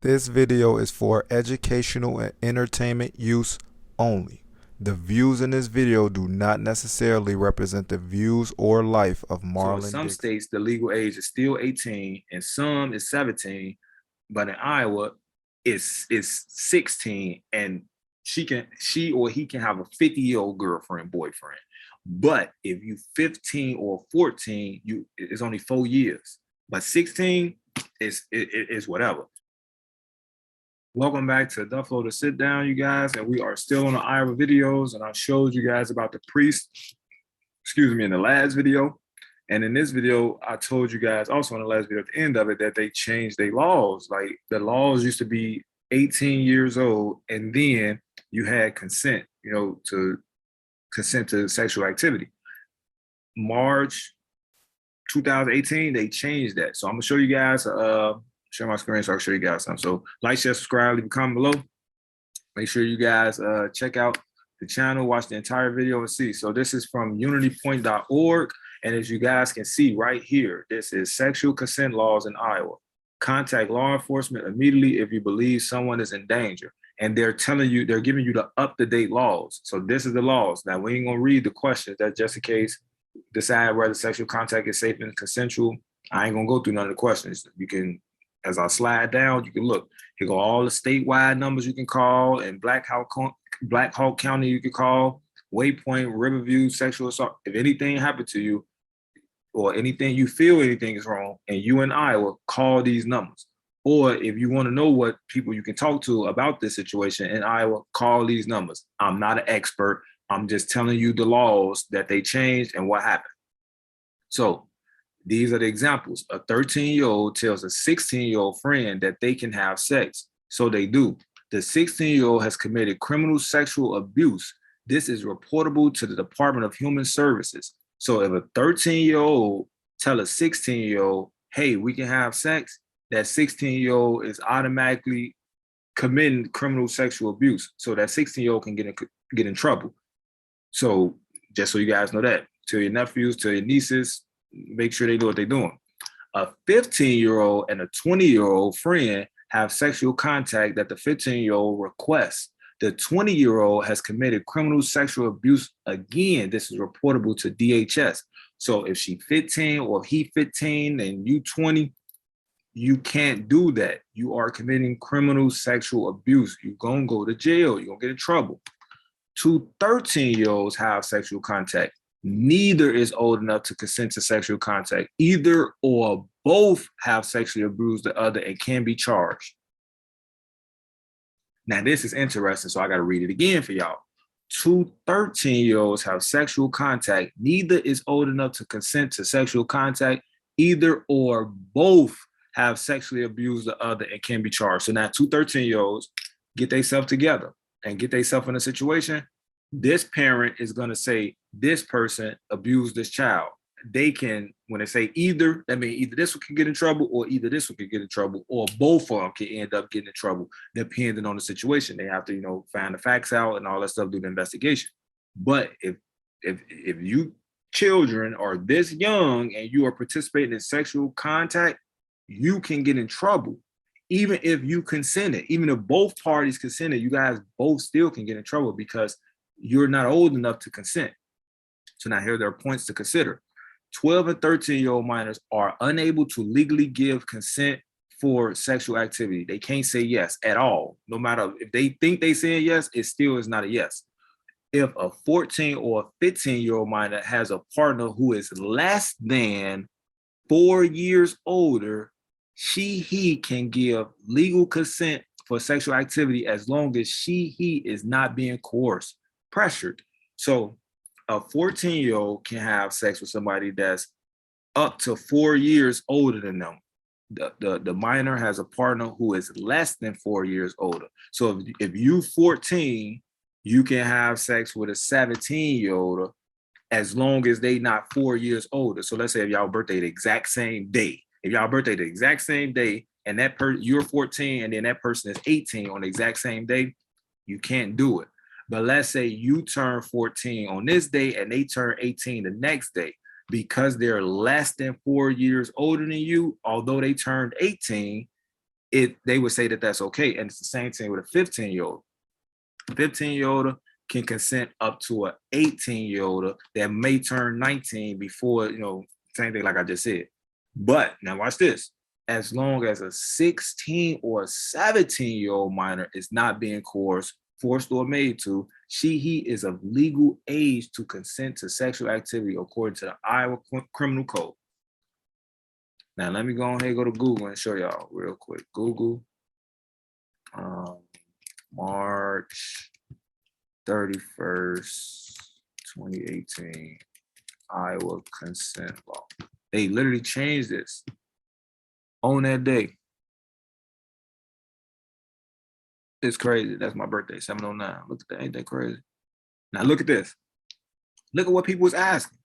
This video is for educational and entertainment use only. The views in this video do not necessarily represent the views or life of So in Marlon some Dixon. states, the legal age is still 18, and some is 17, but in Iowa, it's 16, and she or he can have a 50-year-old girlfriend, boyfriend. But if you 15 or 14, it's only 4 years. But 16 is whatever. Welcome back to Duffle LO, Sit Down, you guys, and we are still on the Iowa videos, and I showed you guys about the priest, in the last video. And in this video, I told you guys also in the last video at the end of it that they changed their laws. Like the laws used to be 18 years old, and then you had consent, to consent to sexual activity. March 2018, they changed that. So I'm gonna show you guys, share my screen so I can show you guys something. So like, share, subscribe, leave a comment below. Make sure you guys check out the channel, watch the entire video and see. So this is from unitypoint.org. And as you guys can see right here, this is sexual consent laws in Iowa. Contact law enforcement immediately if you believe someone is in danger. And they're telling you, they're giving you the up-to-date laws. So this is the laws. Now we ain't gonna read the questions. That's just in case decide whether sexual contact is safe and consensual. I ain't gonna go through none of the questions. You can, as I slide down, you can look. Here go all the statewide numbers you can call, and Black Hawk County you can call, Waypoint, Riverview, sexual assault. If anything happened to you, or anything you feel anything is wrong, and you in Iowa, call these numbers. Or if you want to know what people you can talk to about this situation in Iowa, call these numbers. I'm not an expert. I'm just telling you the laws that they changed and what happened. So these are the examples. A 13-year-old tells a 16-year-old friend that they can have sex. So they do. The 16-year-old has committed criminal sexual abuse. This is reportable to the Department of Human Services. So if a 13-year-old tell a 16-year-old, hey, we can have sex, that 16-year-old is automatically committing criminal sexual abuse. So that 16-year-old can get in trouble. So just so you guys know that, to your nephews, to your nieces, make sure they know what they're doing. A 15-year-old and a 20-year-old friend have sexual contact that the 15-year-old requests. The 20-year-old has committed criminal sexual abuse again. This is reportable to DHS. So if she 15 or if he 15 and you 20, you can't do that. You are committing criminal sexual abuse. You're gonna go to jail. You're gonna get in trouble. Two 13-year-olds have sexual contact. Neither is old enough to consent to sexual contact. Either or both have sexually abused the other and can be charged. Now, this is interesting, so I got to read it again for y'all. Two 13-year-olds have sexual contact. Neither is old enough to consent to sexual contact. Either or both have sexually abused the other and can be charged. So now two 13-year-olds get themselves together and get themselves in a situation. This parent is going to say this person abused this child. They can, when they say either, that means either this one can get in trouble or either this one can get in trouble, or both of them can end up getting in trouble, depending on the situation. They have to, find the facts out and all that stuff, do the investigation. But if you children are this young and you are participating in sexual contact, you can get in trouble. Even if you consented, even if both parties consented, you guys both still can get in trouble because you're not old enough to consent. So now here there are points to consider. 12 and 13-year-old minors are unable to legally give consent for sexual activity. They can't say yes at all. No matter if they think they say yes, it still is not a yes. If a 14 or 15-year-old minor has a partner who is less than 4 years older, he can give legal consent for sexual activity as long as he is not being coerced, pressured. So a 14-year-old can have sex with somebody that's up to 4 years older than them. The minor has a partner who is less than 4 years older. So if you 14, you can have sex with a 17-year-old as long as they not 4 years older. So let's say if y'all birthday the exact same day, and that you're 14 and then that person is 18 on the exact same day, you can't do it. But let's say you turn 14 on this day and they turn 18 the next day. Because they're less than 4 years older than you, although they turned 18, they would say that that's okay. And it's the same thing with a 15-year-old. 15-year-old can consent up to an 18-year-old that may turn 19 before, same thing like I just said. But now watch this. As long as a 16 or 17-year-old minor is not being coerced, forced, or made to, he is of legal age to consent to sexual activity according to the Iowa Criminal Code. Now, let me go ahead and go to Google and show y'all real quick. Google, March 31st, 2018, Iowa consent law. They literally changed this on that day. It's crazy. That's my birthday, 709. Look at that. Ain't that crazy? Now look at this. Look at what people was asking.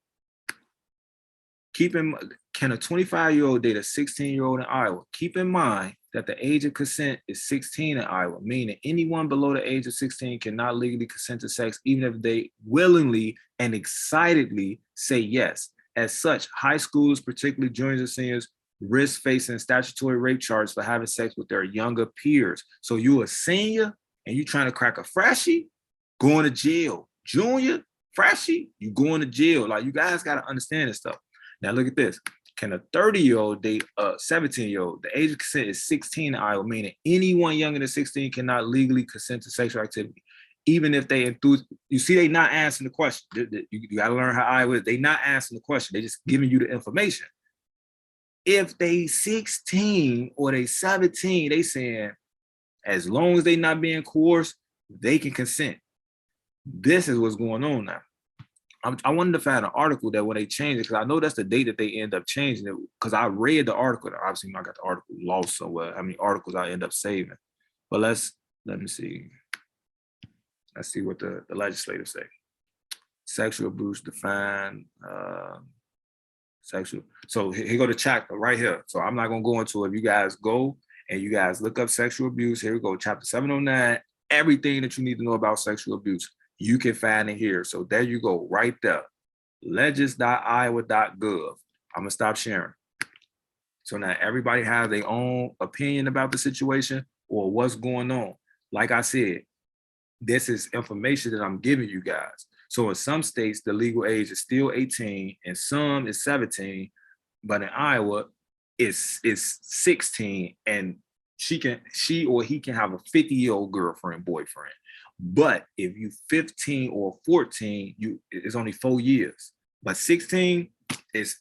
Can a 25-year-old date a 16-year-old in Iowa? Keep in mind that the age of consent is 16 in Iowa, meaning anyone below the age of 16 cannot legally consent to sex, even if they willingly and excitedly say yes. As such, high schools, particularly juniors and seniors, risk facing statutory rape charges for having sex with their younger peers. So you a senior and you trying to crack a freshie, going to jail. Junior, freshie, you going to jail. Like, you guys got to understand this stuff. Now look at this. Can a 30-year-old date a 17-year-old? The age of consent is 16 in Iowa, meaning anyone younger than 16 cannot legally consent to sexual activity, even if they enthuse. You see, they not answering the question. You got to learn how Iowa is. They not answering the question. They just giving you the information. If they 16 or they 17, they saying, as long as they not being coerced, they can consent. This is what's going on now. I wanted to find an article that when they changed it, because I know that's the date that they end up changing it, because I read the article. Obviously, I got the article lost somewhere. How many articles I end up saving? But let me see. Let's see what the legislators say. Sexual abuse defined, sexual. So here go the chapter right here. So I'm not going to go into it. If you guys go and you guys look up sexual abuse, here we go, chapter 709, everything that you need to know about sexual abuse. You can find it here. So there you go, right there. legis.iowa.gov. I'm going to stop sharing. So now everybody has their own opinion about the situation or what's going on. Like I said, this is information that I'm giving you guys. So in some states, the legal age is still 18, and some is 17, but in Iowa, it's 16, and she or he can have a 50-year-old girlfriend, boyfriend. But if you 15 or 14, it's only 4 years. But 16 is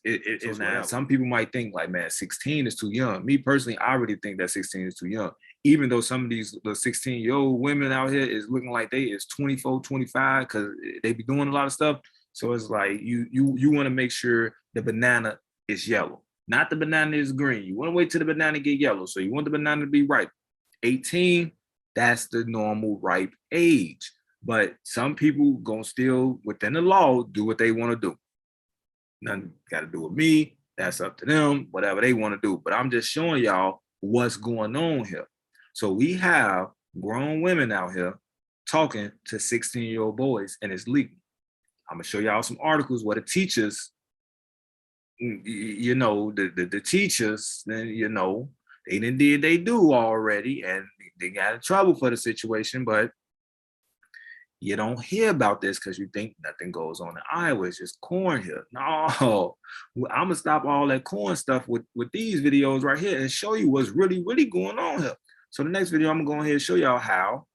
now. Some people might think like, man, 16 is too young. Me personally, I already think that 16 is too young. Even though some of the 16-year-old women out here is looking like they is 24, 25, because they be doing a lot of stuff. So it's like you want to make sure the banana is yellow, not the banana is green. You want to wait till the banana get yellow. So you want the banana to be ripe. 18. That's the normal ripe age. But some people gonna still, within the law, do what they want to do. Nothing got to do with me. That's up to them, whatever they want to do. But I'm just showing y'all what's going on here. So we have grown women out here talking to 16-year-old boys, and it's legal. I'm gonna show y'all some articles where the teachers, the teachers, they didn't did they do already, and they got in trouble for the situation, but you don't hear about this because you think nothing goes on in Iowa. It's just corn here. No, I'm gonna stop all that corn stuff with these videos right here and show you what's really, really going on here. So the next video, I'm gonna go ahead and show y'all how,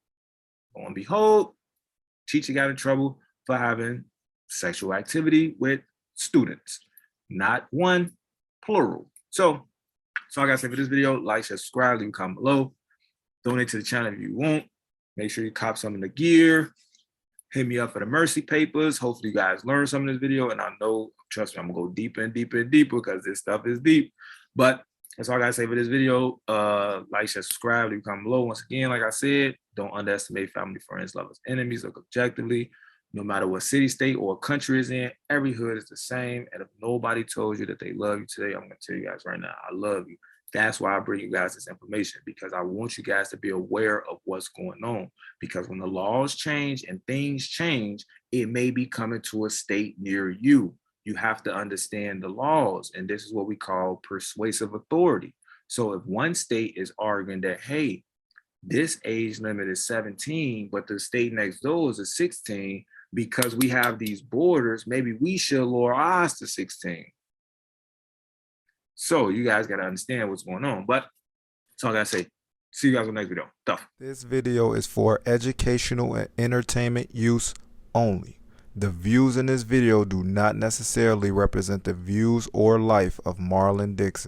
lo and behold, teacher got in trouble for having sexual activity with students. Not one, plural. So I gotta say for this video, like, share, subscribe, leave a comment below. Donate to the channel if you want. Make sure you cop some of the gear. Hit me up for the mercy papers. Hopefully you guys learned some of this video. And I know, trust me, I'm gonna go deeper and deeper and deeper because this stuff is deep. But that's all I gotta say for this video. Like, share, subscribe, leave a comment below. Once again, like I said, don't underestimate family, friends, lovers, enemies. Look objectively. No matter what city, state, or country is in, every hood is the same. And if nobody told you that they love you today, I'm gonna tell you guys right now, I love you. That's why I bring you guys this information, because I want you guys to be aware of what's going on. Because when the laws change and things change, it may be coming to a state near you. You have to understand the laws. And this is what we call persuasive authority. So if one state is arguing that, hey, this age limit is 17, but the state next door is 16, because we have these borders, maybe we should lower ours to 16. So you guys got to understand what's going on. But that's all I got to say. See you guys on the next video. Duff. This video is for educational and entertainment use only. The views in this video do not necessarily represent the views or life of Marlon Dixon.